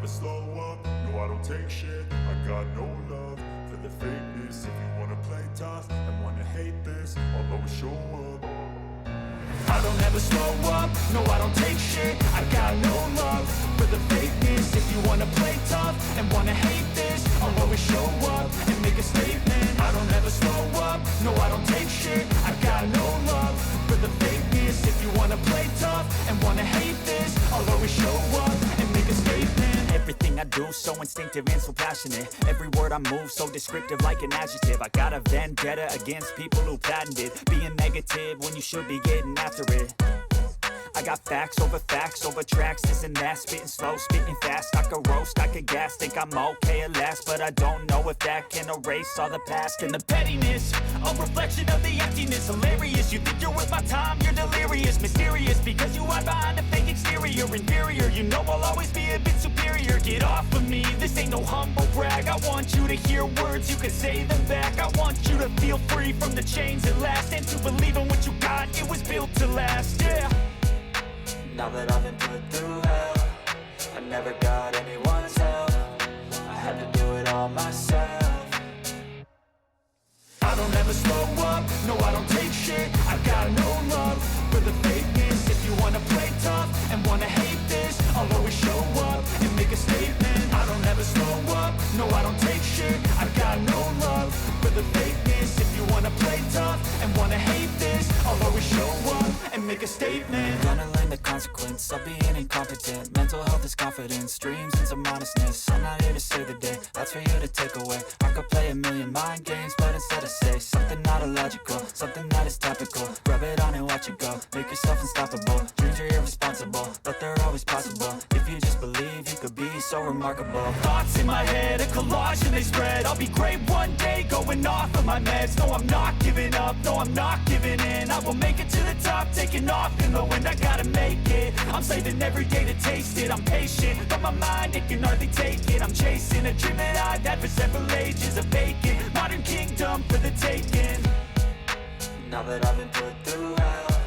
never slow up, no I don't take shit. I got no love for the fakeness. If you wanna play tough and wanna hate this, I'll always show up. I don't ever slow up, no I don't take shit. I got no love for the fakeness. If you wanna play tough and wanna hate this, I'll always show up and make a statement. I don't ever slow up, no I don't take shit. I got no love for the fakeness. If you wanna play tough and wanna hate this, I'll always show up and make a statement. Everything I do so instinctive and so passionate. Every word I move so descriptive like an adjective. I got a vendetta against people who patented being negative when you should be getting after it. I got facts over tracks, this and that. Spitting slow, spitting fast. I could roast, I could gas. Think I'm okay at last, but I don't know if that can erase all the past. And the pettiness, a reflection of the emptiness. Hilarious, you think you're worth my time, you're delirious. Mysterious, because you hide behind a fake exterior. Inferior, you know I'll always be a bit superior. Get off of me, this ain't no humble brag. I want you to hear words, you can say them back. I want you to feel free from the chains that last, and to believe in what you got, it was built to last, yeah. Now that I've been put through hell, I never got anyone's help. I had to do it all myself. I don't ever slow up, no I don't take shit. I got no love for the fakeness. If you wanna play tough and wanna hate this, I'll always show up and make a statement. I don't ever slow up, no I don't take shit. I got no love for the fakeness. If you wanna play tough and wanna hate this, I'll always show up and make a statement. Gonna learn the consequence of being incompetent. Mental health is confidence, dreams and some honestness. I'm not here to save the day, that's for you to take away. I could play a million mind games, but instead I say something not illogical, something that is topical. Rub it on and watch it go, make yourself unstoppable. Dreams are irresponsible, but they're always possible. If you just believe, you could be so remarkable. Thoughts in my head, a collage and they spread. I'll be great one day, going off of my meds. No, I'm not giving up, no, I'm not giving in. I will make it to the top, taking off in the wind. I gotta make it, I'm saving every day to taste it. I'm patient, but my mind, it can hardly take it. I'm chasing a dream that I've had for several ages. A vacant, modern kingdom for the taking. Now that I've been put through hell,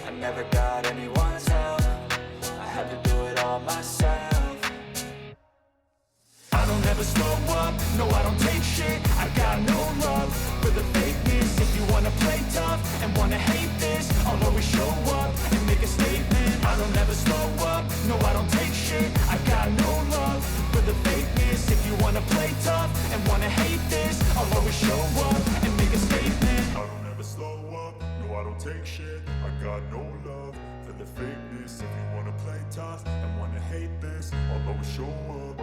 I never got anyone's help. I had to do it all myself. I don't ever slow up, no I don't take shit. I got no love for the fakeness. If you wanna play tough and wanna hate this, I'll always show up and make a statement. I don't ever slow up, no I don't take shit. I got no love for the fakeness. If you wanna play tough and wanna hate this, I'll always show up and make a statement. I don't ever slow up, no I don't take shit. I got no love for the fakeness. If you wanna play tough and wanna hate this, I'll always show up.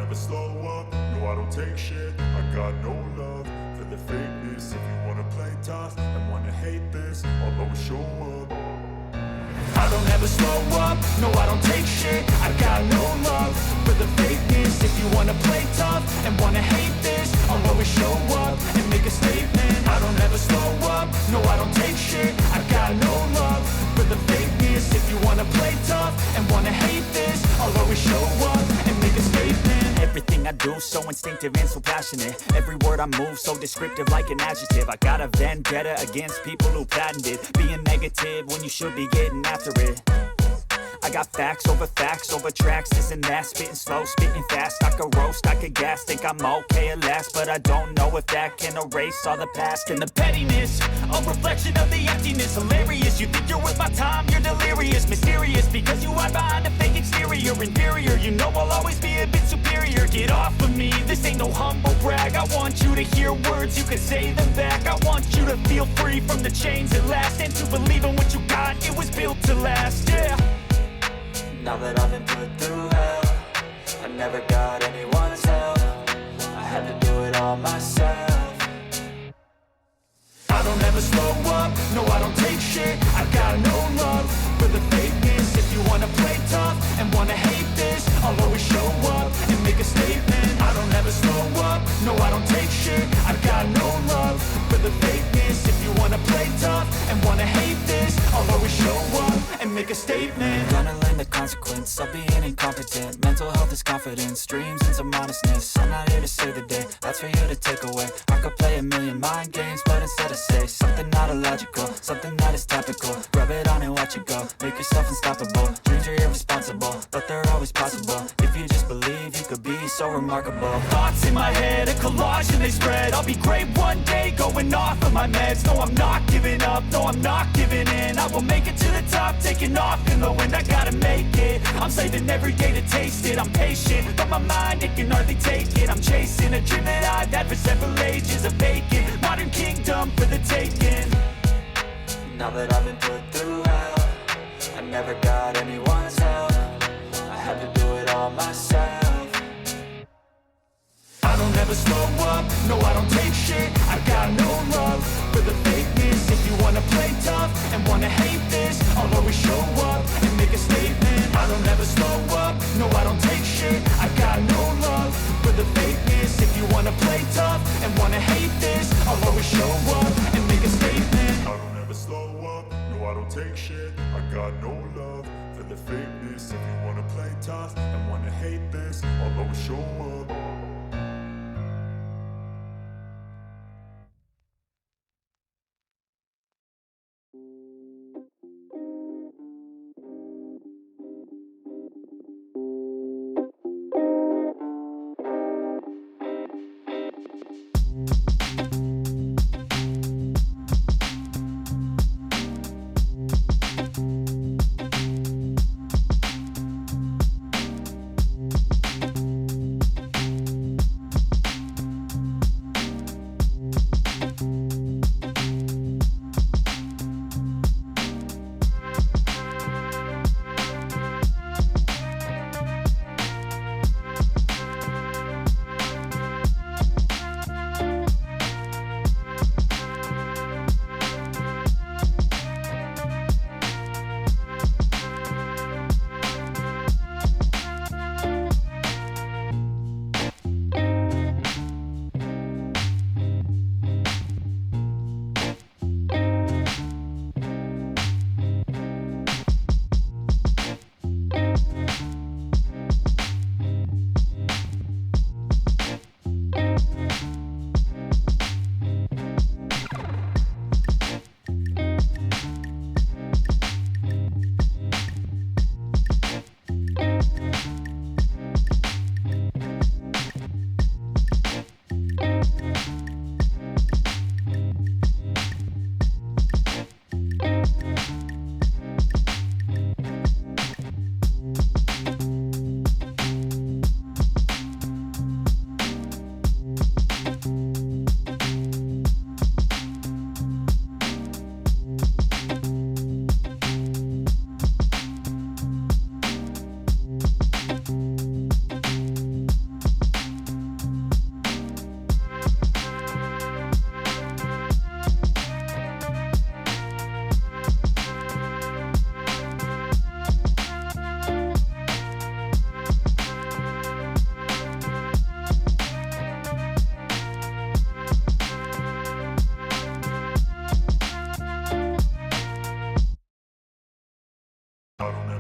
never slow up, no I don't take shit. I got no love for the fakeness. If you wanna play tough and wanna hate this, I'll always show up. I don't ever slow up, no I don't take shit. I got no love for the fakeness. If you wanna play tough and wanna hate this, I'll always show up and make a statement. I don't ever slow up, no I don't take shit. I got no love for the fakeness. If you wanna play tough and wanna hate this, I'll always show up and make a statement. Everything I do so instinctive and so passionate. Every word I move so descriptive like an adjective. I got a vendetta against people who patented being negative when you should be getting after it. I got facts over tracks, this and that. Spitting slow, spitting fast. I could roast, I could gas. Think I'm okay at last, but I don't know if that can erase all the past. And the pettiness, a reflection of the emptiness. Hilarious, you think you're worth my time, you're delirious. Mysterious, because you hide behind a fake exterior. Inferior, you know I'll always be a bit superior. Get off of me, this ain't no humble brag. I want you to hear words, you can say them back. I want you to feel free from the chains at last, and to believe in what you got, it was built to last, yeah. Now that I've been put through hell, I never got anyone's help. I had to do it all myself. I don't ever slow up, no I don't take shit. I got no love for the fakeness. If you wanna play tough and wanna hate this, I'll always show up and make a statement. I don't ever slow up, no I don't take shit. I got no love for the fakeness. If you wanna play tough and wanna hate this, I'll always show up and make a statement. Gonna learn the consequence of being incompetent. Mental health is confidence, dreams and some honestness. I'm not here to save the day, that's for you to take away. I could play a million mind games, but instead I say something not illogical, something that is topical. Rub it on and watch it go, make yourself unstoppable. Dreams are irresponsible, but they're always possible. If you just believe, you could be so remarkable. Thoughts in my head, a collage and they spread. I'll be great one day, going off of my meds. No, I'm not giving up, no, I'm not giving in. I will make it to the top, taking off in the wind. I gotta make it, I'm saving every day to taste it. I'm patient, but my mind, it can hardly take it. I'm chasing a dream that I've had for several ages. A vacant, modern kingdom for the taking. Now that I've been put through hell, I never got anyone's help. I had to do it all myself. I don't ever slow up, no I don't take shit. I got no love for the fakeness. If you wanna play tough and wanna hate this, I'll always show up and make a statement. I don't ever slow up, no I don't take shit. I got no love for the fakeness. If you wanna play tough and wanna hate this, I'll always show up and make a statement. I don't ever slow up, no I don't take shit. I got no love for the fakeness. If you wanna play tough and wanna hate this, I'll always show up.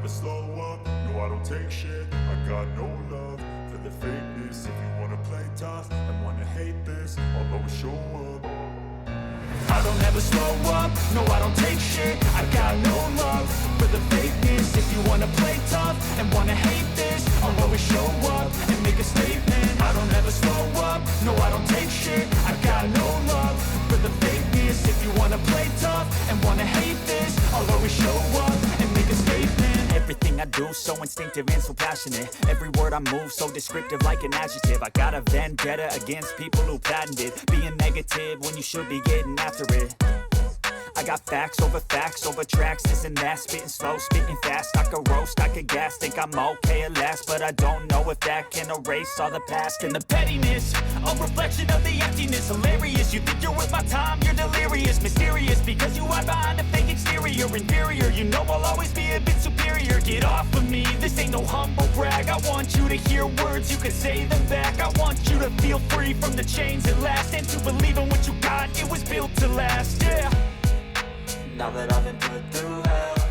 never slow up, no I don't take shit. I got no love for the fakeness. If you wanna play tough and wanna hate this, I'll always show up. I don't ever slow up, no I don't take shit. I got no love for the fakeness. If you wanna play tough and wanna hate this, I'll always show up and make a statement. I don't ever slow up, no I don't take shit. I got no love for the fakeness. If you wanna play tough and wanna hate this, I'll always show up and make a statement. Everything I do so instinctive and so passionate. Every word I move so descriptive like an adjective. I got a vendetta against people who patented being negative when you should be getting after it. I got facts over tracks, this and that. Spitting slow, spitting fast. I could roast, I could gas. Think I'm okay at last, but I don't know if that can erase all the past. And the pettiness, a reflection of the emptiness. Hilarious, you think you're worth my time, you're delirious. Mysterious, because you hide behind a fake exterior. Inferior, you know I'll always be a bit superior. Get off of me, this ain't no humble brag. I want you to hear words, you can say them back. I want you to feel free from the chains at last, and to believe in what you got, it was built to last, yeah. Now that I've been put through hell,